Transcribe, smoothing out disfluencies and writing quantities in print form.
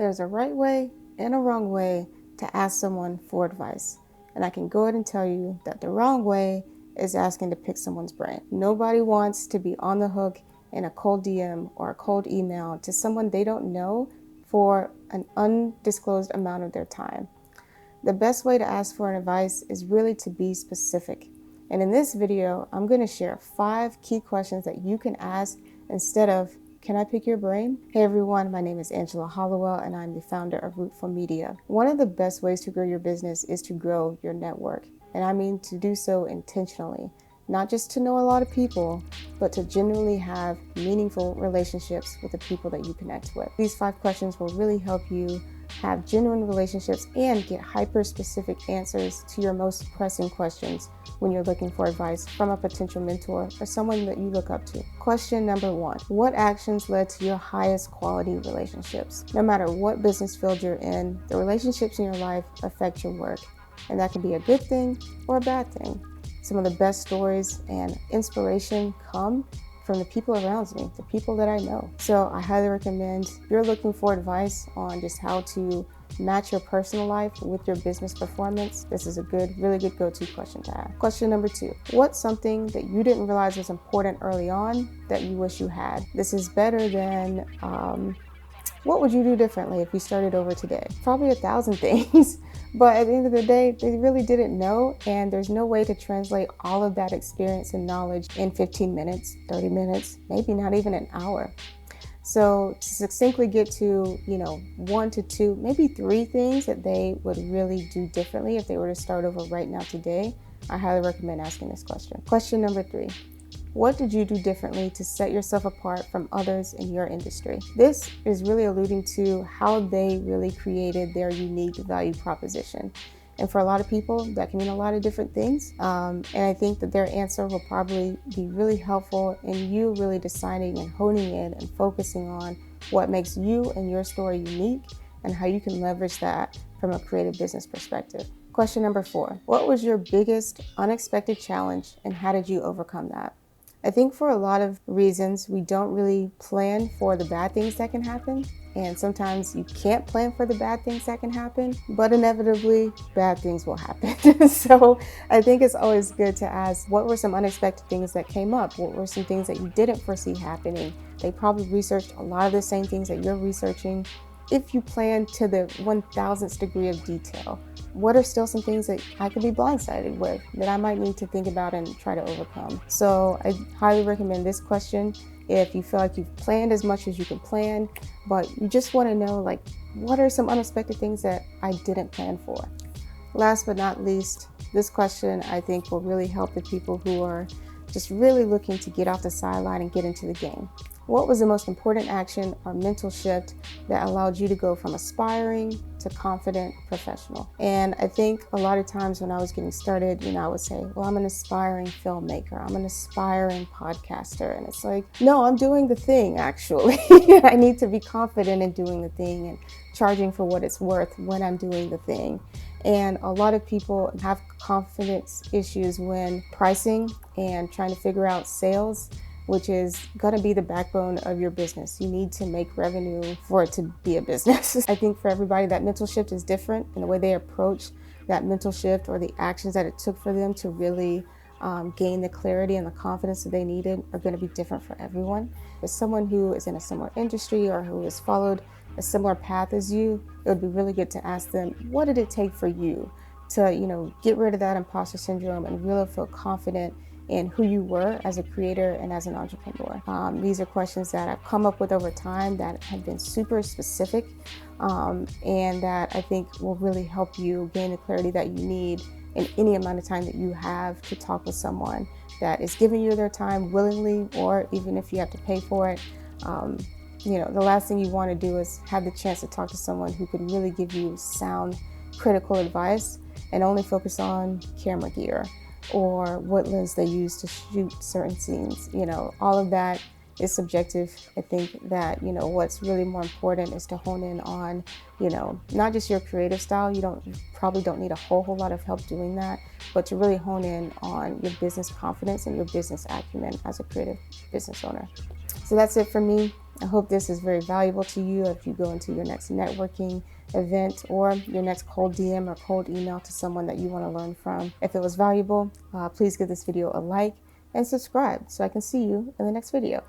there's a right way and a wrong way to ask someone for advice. And I can go ahead and tell you that the wrong way is asking to pick someone's brain. Nobody wants to be on the hook in a cold DM or a cold email to someone they don't know for an undisclosed amount of their time. The best way to ask for advice is really to be specific. And in this video, I'm going to share 5 key questions that you can ask instead of, "Can I pick your brain?" Hey everyone, my name is Angela Hollowell and I'm the founder of rootfulmedia. One of the best ways to grow your business is to grow your network. And I mean to do so intentionally, not just to know a lot of people, but to genuinely have meaningful relationships with the people that you connect with. These 5 questions will really help you have genuine relationships and get hyper-specific answers to your most pressing questions when you're looking for advice from a potential mentor or someone that you look up to. Question number 1, what actions led to your highest quality relationships? No matter what business field you're in, the relationships in your life affect your work, and that can be a good thing or a bad thing. Some of the best stories and inspiration come from the people around me, the people that I know. So I highly recommend, if you're looking for advice on just how to match your personal life with your business performance, this is a really good go-to question to ask. Question number 2, what's something that you didn't realize was important early on that you wish you had? This is better than, what would you do differently if you started over today? Probably 1,000 things. But at the end of the day, they really didn't know, and there's no way to translate all of that experience and knowledge in 15 minutes, 30 minutes, maybe not even an hour. So to succinctly get to, 1 to 2, maybe 3 things that they would really do differently if they were to start over right now today, I highly recommend asking this question. Question number 3. What did you do differently to set yourself apart from others in your industry? This is really alluding to how they really created their unique value proposition. And for a lot of people, that can mean a lot of different things. And I think that their answer will probably be really helpful in you really deciding and honing in and focusing on what makes you and your story unique and how you can leverage that from a creative business perspective. Question number 4, what was your biggest unexpected challenge and how did you overcome that? I think for a lot of reasons, we don't really plan for the bad things that can happen. And sometimes you can't plan for the bad things that can happen, but inevitably bad things will happen. So I think it's always good to ask, what were some unexpected things that came up? What were some things that you didn't foresee happening? They probably researched a lot of the same things that you're researching. If you plan to the 1,000th degree of detail, what are still some things that I could be blindsided with that I might need to think about and try to overcome? So I highly recommend this question if you feel like you've planned as much as you can plan, but you just want to know, what are some unexpected things that I didn't plan for? Last but not least, this question I think will really help the people who are just really looking to get off the sideline and get into the game. What was the most important action or mental shift that allowed you to go from aspiring to confident professional? And I think a lot of times when I was getting started, I would say, well, I'm an aspiring filmmaker, I'm an aspiring podcaster. And it's like, no, I'm doing the thing actually. I need to be confident in doing the thing and charging for what it's worth when I'm doing the thing. And a lot of people have confidence issues when pricing and trying to figure out sales, which is going to be the backbone of your business. You need to make revenue for it to be a business. I think for everybody, that mental shift is different, and the way they approach that mental shift or the actions that it took for them to really gain the clarity and the confidence that they needed are going to be different for everyone. As someone who is in a similar industry or who has followed a similar path as you, it would be really good to ask them, what did it take for you to, get rid of that imposter syndrome and really feel confident in who you were as a creator and as an entrepreneur? These are questions that I've come up with over time that have been super specific and that I think will really help you gain the clarity that you need in any amount of time that you have to talk with someone that is giving you their time willingly, or even if you have to pay for it. The last thing you want to do is have the chance to talk to someone who could really give you sound, critical advice and only focus on camera gear or what lens they use to shoot certain scenes. All of that is subjective. I think that, what's really more important is to hone in on, not just your creative style. You probably don't need a whole lot of help doing that, but to really hone in on your business confidence and your business acumen as a creative business owner. So that's it for me. I hope this is very valuable to you if you go into your next networking event or your next cold DM or cold email to someone that you want to learn from. If it was valuable, please give this video a like and subscribe so I can see you in the next video.